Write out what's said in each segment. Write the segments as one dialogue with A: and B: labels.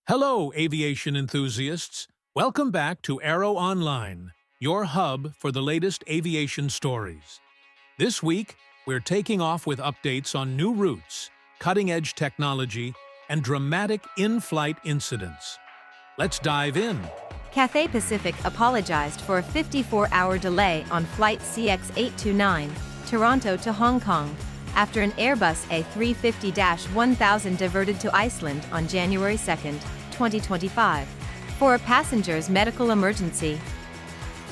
A: Hello, aviation enthusiasts. Welcome back to Aeroonline, your hub for the latest aviation stories. This week, we're taking off with updates on new routes, cutting-edge technology, and dramatic in-flight incidents. Let's dive in.
B: Cathay Pacific apologized for a 54-hour delay on Flight CX-829, Toronto to Hong Kong, after an Airbus A350-1000 diverted to Iceland on January 2, 2025, for a passenger's medical emergency.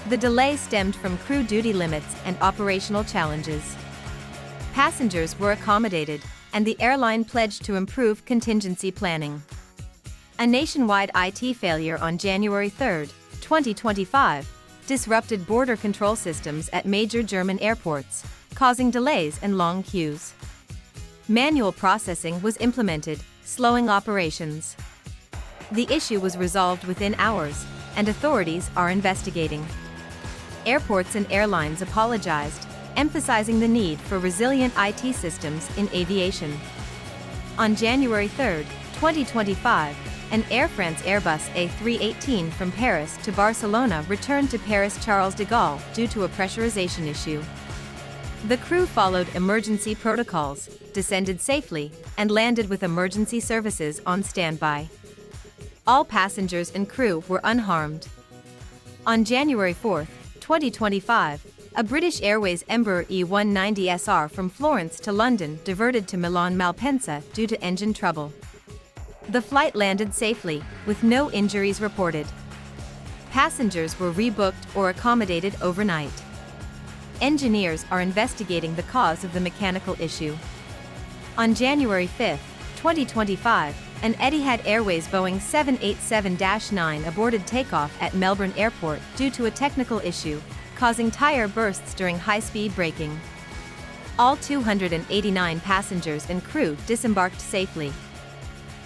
B: The delay stemmed from crew duty limits and operational challenges. Passengers were accommodated, and the airline pledged to improve contingency planning. A nationwide IT failure on January 3, 2025, disrupted border control systems at major German airports, causing delays and long queues. Manual processing was implemented, slowing operations. The issue was resolved within hours, and authorities are investigating. Airports and airlines apologized, emphasizing the need for resilient IT systems in aviation. On January 3, 2025, an Air France Airbus A318 from Paris to Barcelona returned to Paris Charles de Gaulle due to a pressurization issue. The crew followed emergency protocols, descended safely, and landed with emergency services on standby. All passengers and crew were unharmed. On January 4, 2025, a British Airways Embraer E190SR from Florence to London diverted to Milan Malpensa due to engine trouble. The flight landed safely, with no injuries reported. Passengers were rebooked or accommodated overnight. Engineers are investigating the cause of the mechanical issue. On January 5, 2025, an Etihad Airways Boeing 787-9 aborted takeoff at Melbourne Airport due to a technical issue, causing tire bursts during high-speed braking. All 289 passengers and crew disembarked safely.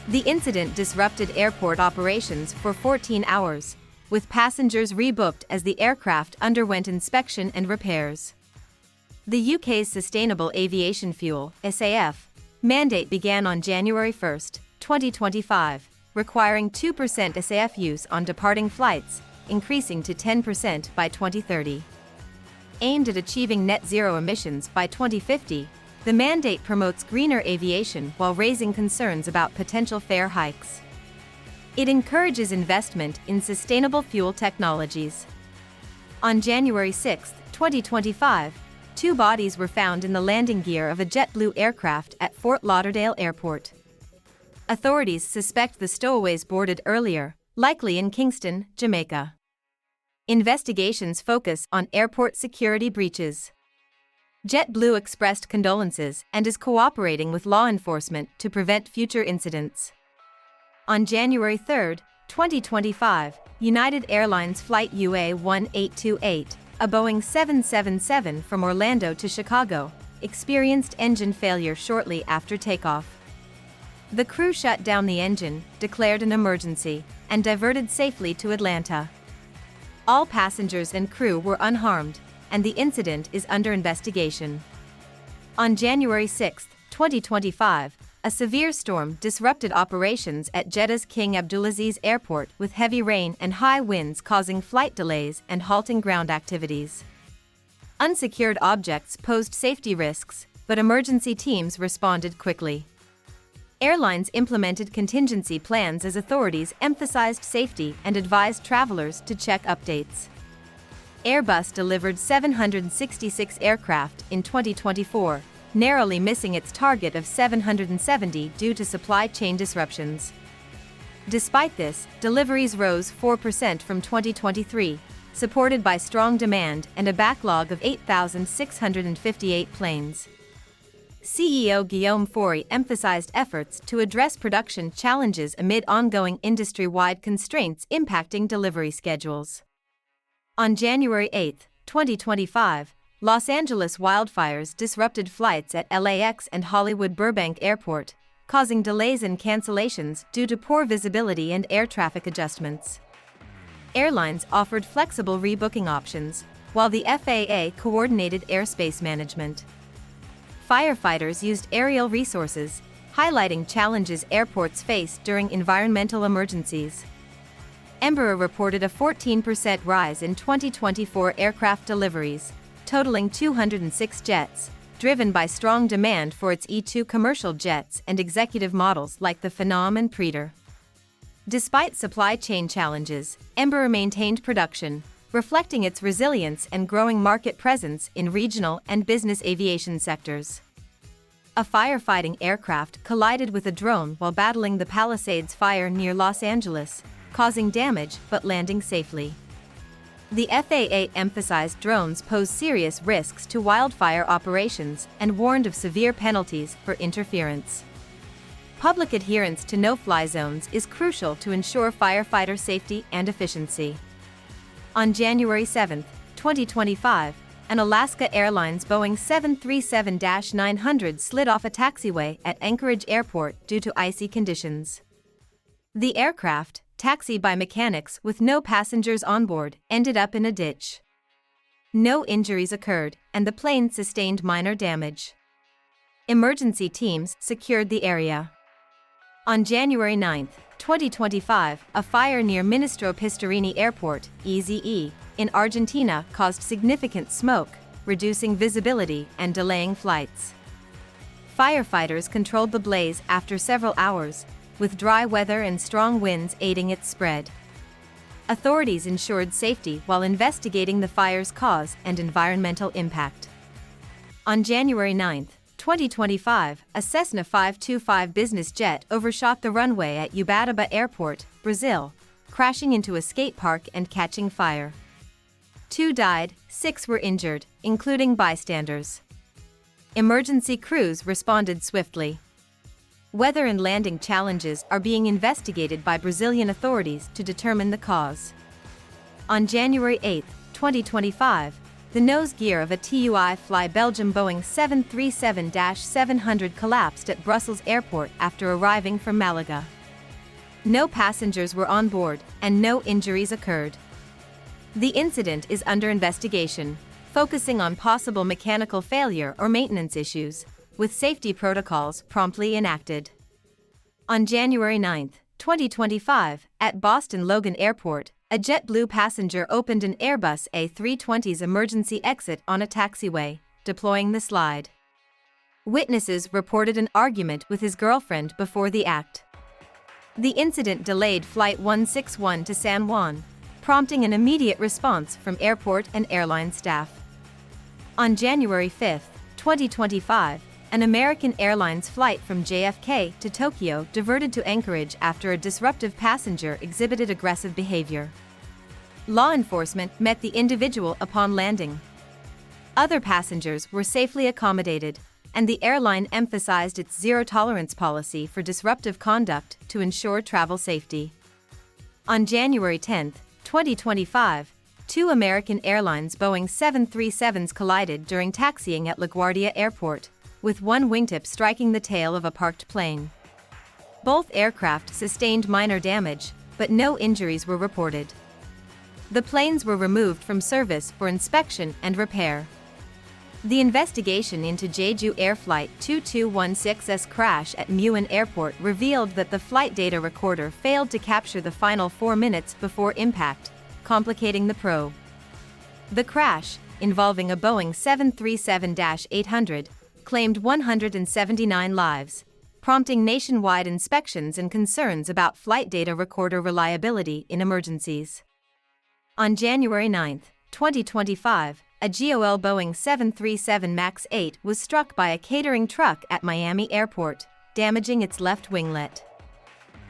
B: The incident disrupted airport operations for 14 hours, with passengers rebooked as the aircraft underwent inspection and repairs. The UK's Sustainable Aviation Fuel (SAF) mandate began on January 1, 2025, requiring 2% SAF use on departing flights, increasing to 10% by 2030. Aimed at achieving net zero emissions by 2050, the mandate promotes greener aviation while raising concerns about potential fare hikes. It encourages investment in sustainable fuel technologies. On January 6, 2025, two bodies were found in the landing gear of a JetBlue aircraft at Fort Lauderdale Airport. Authorities suspect the stowaways boarded earlier, likely in Kingston, Jamaica. Investigations focus on airport security breaches. JetBlue expressed condolences and is cooperating with law enforcement to prevent future incidents. On January 3, 2025, United Airlines Flight UA1828, a Boeing 777 from Orlando to Chicago, experienced engine failure shortly after takeoff. The crew shut down the engine, declared an emergency, and diverted safely to Atlanta. All passengers and crew were unharmed, and the incident is under investigation. On January 6, 2025, a severe storm disrupted operations at Jeddah's King Abdulaziz Airport with heavy rain and high winds causing flight delays and halting ground activities. Unsecured objects posed safety risks, but emergency teams responded quickly. Airlines implemented contingency plans as authorities emphasized safety and advised travelers to check updates. Airbus delivered 766 aircraft in 2024, narrowly missing its target of 770 due to supply chain disruptions. Despite this, deliveries rose 4% from 2023, supported by strong demand and a backlog of 8,658 planes. CEO Guillaume Faury emphasized efforts to address production challenges amid ongoing industry-wide constraints impacting delivery schedules. On January 8, 2025, Los Angeles wildfires disrupted flights at LAX and Hollywood Burbank Airport, causing delays and cancellations due to poor visibility and air traffic adjustments. Airlines offered flexible rebooking options, while the FAA coordinated airspace management. Firefighters used aerial resources, highlighting challenges airports face during environmental emergencies. Embraer reported a 14% rise in 2024 aircraft deliveries, totaling 206 jets, driven by strong demand for its E2 commercial jets and executive models like the Phenom and Praetor. Despite supply chain challenges, Embraer maintained production, reflecting its resilience and growing market presence in regional and business aviation sectors. A firefighting aircraft collided with a drone while battling the Palisades fire near Los Angeles, causing damage but landing safely. The FAA emphasized drones pose serious risks to wildfire operations and warned of severe penalties for interference. Public adherence to no-fly zones is crucial to ensure firefighter safety and efficiency. On January 7, 2025, an Alaska Airlines Boeing 737-900 slid off a taxiway at Anchorage Airport due to icy conditions. The aircraft, taxied by mechanics with no passengers on board, ended up in a ditch. No injuries occurred, and the plane sustained minor damage. Emergency teams secured the area. On January 9, 2025, a fire near Ministro Pistarini Airport, EZE, in Argentina caused significant smoke, reducing visibility and delaying flights. Firefighters controlled the blaze after several hours, with dry weather and strong winds aiding its spread. Authorities ensured safety while investigating the fire's cause and environmental impact. On January 9, 2025, a Cessna 525 business jet overshot the runway at Ubatuba Airport, Brazil, crashing into a skate park and catching fire. 2 died, 6 were injured, including bystanders. Emergency crews responded swiftly. Weather and landing challenges are being investigated by Brazilian authorities to determine the cause. On January 8, 2025, the nose gear of a TUI Fly Belgium Boeing 737-700 collapsed at Brussels Airport after arriving from Malaga. No passengers were on board, and no injuries occurred. The incident is under investigation, focusing on possible mechanical failure or maintenance issues, with safety protocols promptly enacted. On January 9, 2025, at Boston Logan Airport, a JetBlue passenger opened an Airbus A320's emergency exit on a taxiway, deploying the slide. Witnesses reported an argument with his girlfriend before the act. The incident delayed Flight 161 to San Juan, prompting an immediate response from airport and airline staff. On January 5, 2025, an American Airlines flight from JFK to Tokyo diverted to Anchorage after a disruptive passenger exhibited aggressive behavior. Law enforcement met the individual upon landing. Other passengers were safely accommodated, and the airline emphasized its zero-tolerance policy for disruptive conduct to ensure travel safety. On January 10, 2025, 2 American Airlines Boeing 737s collided during taxiing at LaGuardia Airport, with one wingtip striking the tail of a parked plane. Both aircraft sustained minor damage, but no injuries were reported. The planes were removed from service for inspection and repair. The investigation into Jeju Air Flight 2216's crash at Muan Airport revealed that the flight data recorder failed to capture the final 4 minutes before impact, complicating the probe. The crash, involving a Boeing 737-800, claimed 179 lives, prompting nationwide inspections and concerns about flight data recorder reliability in emergencies. On January 9, 2025, a GOL Boeing 737 MAX 8 was struck by a catering truck at Miami Airport, damaging its left winglet.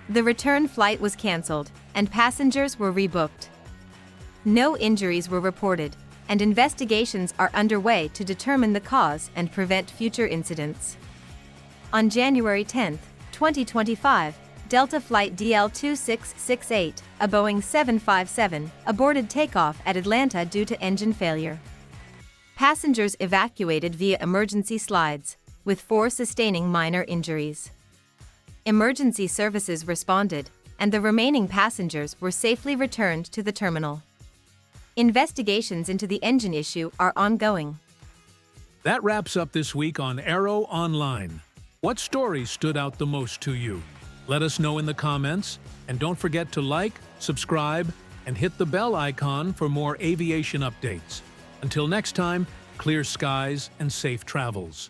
B: The return flight was canceled, and passengers were rebooked. No injuries were reported, and investigations are underway to determine the cause and prevent future incidents. On January 10, 2025, Delta Flight DL2668, a Boeing 757, aborted takeoff at Atlanta due to engine failure. Passengers evacuated via emergency slides, with 4 sustaining minor injuries. Emergency services responded, and the remaining passengers were safely returned to the terminal. Investigations into the engine issue are ongoing.
A: That wraps up this week on Aero Online. What story stood out the most to you? Let us know in the comments, and don't forget to like, subscribe, and hit the bell icon for more aviation updates. Until next time, clear skies and safe travels.